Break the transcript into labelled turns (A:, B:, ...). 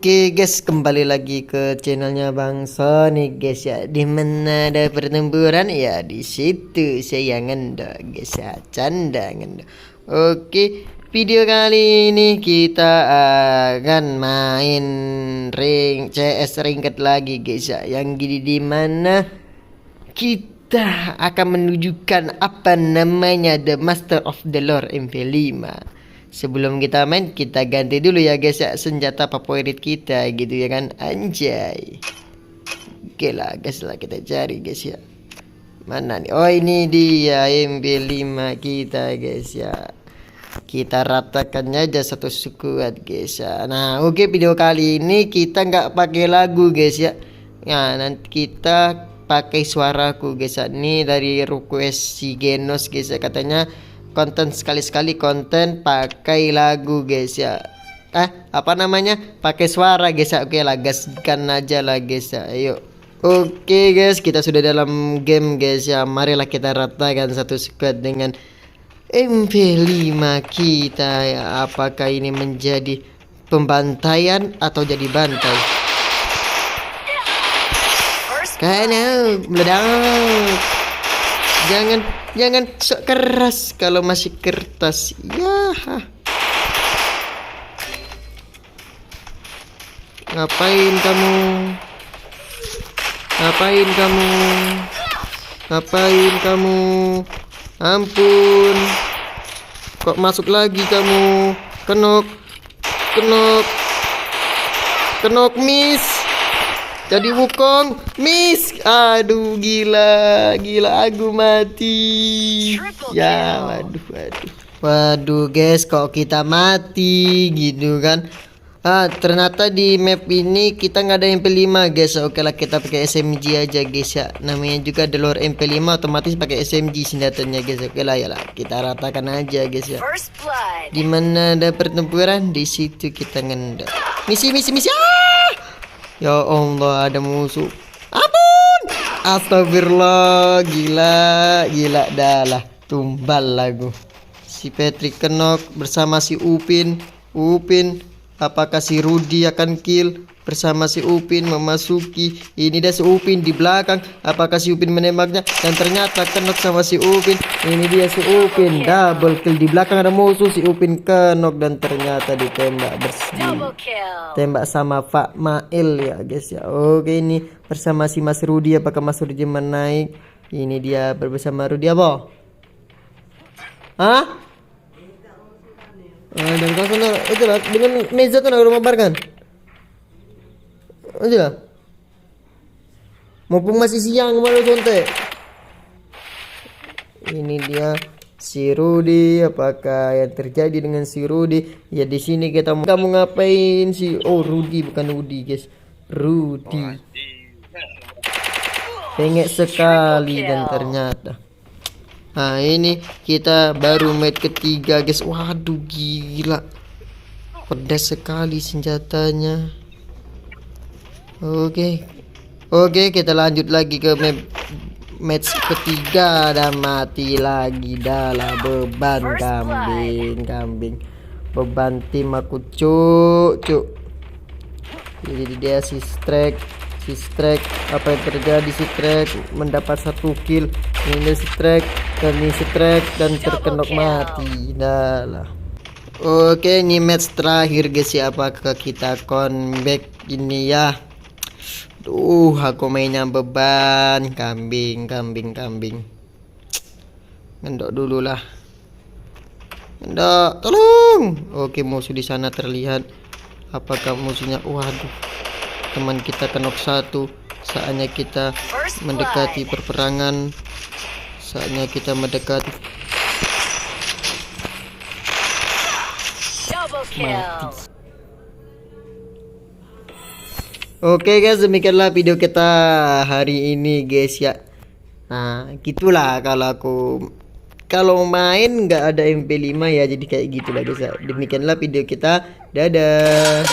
A: Oke guys, kembali lagi ke channelnya Bang Sonic guys ya. Di mana ada pertempuran ya di situ saya ngendok guys ya, canda ngendok. Oke, video kali ini kita akan main ring CS ringket lagi guys ya. Yang gini di mana kita akan menunjukkan apa namanya The Master of the Lore MP5. Sebelum kita main, kita ganti dulu ya guys ya senjata favorit kita gitu ya kan, anjay. Oke lah guys, lah kita cari guys ya. Mana nih? Oh ini dia MP5 kita guys ya. Kita ratakan aja satu squad guys ya. Nah oke, video kali ini kita nggak pakai lagu guys ya. Nah nanti kita pakai suaraku guys ya. Ini dari request si Genos guys ya, katanya konten sekali-sekali konten pakai lagu guys ya. Apa namanya, pakai suara guys ya. Oke lah, gaskan aja lah guys ya, ayo. Oke guys, kita sudah dalam game guys ya. Marilah kita ratakan satu squad dengan MP5 kita ya. Apakah ini menjadi pembantaian atau jadi bantai? Karena meledak. Jangan sok keras kalau masih kertas ya. Ngapain kamu? Ampun, kok masuk lagi kamu? Kenok miss. Jadi wukong miss. Aduh, gila aku mati ya. Waduh guys, kok kita mati gitu kan. Ternyata di map ini kita nggak ada MP5 guys. Oke lah, kita pakai SMG aja guys ya. Namanya juga The Lore MP5, otomatis pakai SMG senjatanya guys. Oke lah ya lah, kita ratakan aja guys ya. Dimana ada pertempuran di situ kita ngendap. Misi. Ya Allah, ada musuh. Ampun. Astagfirullah, gila dah, tumbal lagu. Si Patrick kenok bersama si Upin. Apakah si Rudy akan kill bersama si Upin memasuki? Ini dia si Upin di belakang. Apakah si Upin menembaknya? Dan ternyata kenok sama si Upin. Ini dia si Upin double kill. Di belakang ada musuh, si Upin kenok dan ternyata ditembak bersih. Tembak sama Pak Mail ya guys ya. Oke, ini bersama si Mas Rudy. Apakah Mas Rudy menaik? Ini dia bersama Rudy apa? Dan kau sana itulah dengan meja tuh nak mabarkan. Aja. Mumpung masih siang kemarin sonte. Ini dia si Rudy. Apakah yang terjadi dengan si Rudy? Ya di sini kamu ngapain sih? Oh Rudy, bukan Rudy guys. Rudy. Pengek sekali dan ternyata. Nah ini kita baru match ketiga guys. Waduh gila, pedas sekali senjatanya. Oke, kita lanjut lagi ke match ketiga. Dan mati lagi dah lah. Beban kambing. Beban tim aku cuk. Jadi dia si Strike. Apa yang terjadi? Si Strike mendapat satu kill. Ini si Strike dan terkenok mati. Dah lah. Oke, ini match terakhir guys ya. Apakah kita comeback ini ya? Aku mainnya beban kambing. Ngendok dulu lah. Ngendok, tolong. Oke, musuh di sana terlihat. Apakah musuhnya? Waduh, teman kita kenok satu. Saatnya kita mendekati perperangan. Mati. Oke guys, demikianlah video kita hari ini guys ya. Nah gitulah kalau main nggak ada MP5 ya, jadi kayak gitulah guys ya. Demikianlah video kita, dadah.